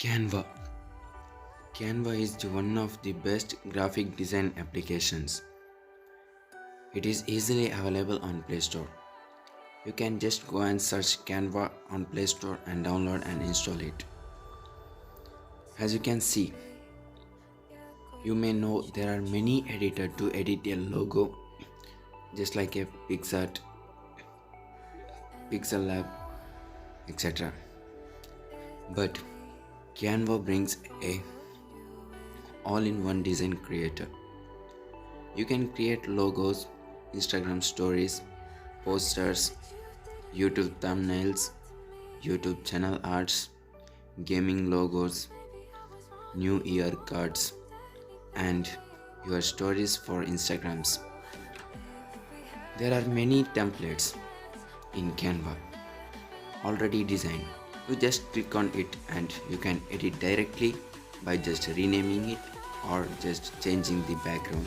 Canva. Canva is one of the best graphic design applications. It is easily available on Play Store. You can just go and search Canva on Play Store and download and install it. As you can see, you may know there are many editors to edit a logo, just like a Pixart, Pixel Lab, etc. But Canva brings a all-in-one design creator. You can create logos, Instagram stories, posters, YouTube thumbnails, YouTube channel arts, gaming logos, new year cards, and your stories for Instagrams. There are many templates in Canva already designed. You just click on it and you can edit directly by just renaming it or just changing the background.